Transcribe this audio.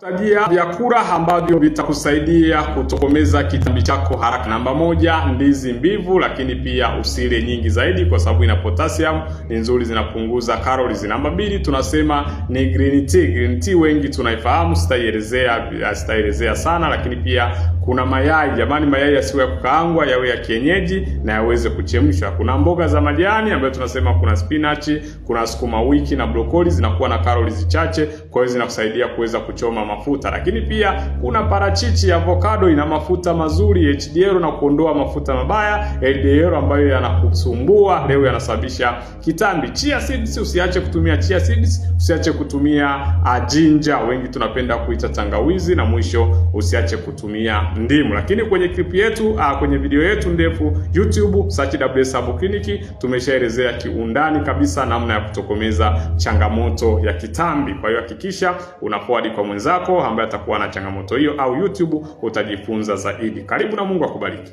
Tajia vyakula ambavyo vitakusaidia kutokomeza kitambi chako haraka. Namba moja, ndizi mbivu, lakini pia usile nyingi zaidi kwa sababu ina potassium, ni nzuri, zinapunguza calories. Namba mbili tunasema ni green tea. Green tea wengi tunaifahamu, sitaielezea sana, lakini pia kuna mayai. Jamani, mayai yasiwe ya kukaangwa, yawe ya kienyeji na yaweze kuchemshwa. Kuna mboga za majani ambayo tunasema kuna spinach, kuna sukuma wiki na broccoli, zinakuwa na calories chache, kwa hiyo zinakusaidia kuweza kuchoma mafuta. Lakini pia kuna parachichi, avocado, ina mafuta mazuri HDL na kuondoa mafuta mabaya LDL ambayo yanakusumbua leo yanasababisha kitambi. Chia seeds, usiache kutumia chia seeds, usiache kutumia ginger, wengi tunapenda kuita tangawizi, na mwisho usiache kutumia ndimu. Lakini kwenye clip yetu, kwenye video yetu ndefu YouTube search WS Herbal Clinic, tumeshaelezea kiundani kabisa namna ya kutokomeza changamoto ya kitambi. Kwa hiyo hakikisha una forward kwa mwenzako ambaye atakuwa na changamoto hiyo, au YouTube utajifunza zaidi. Karibu na Mungu akubariki.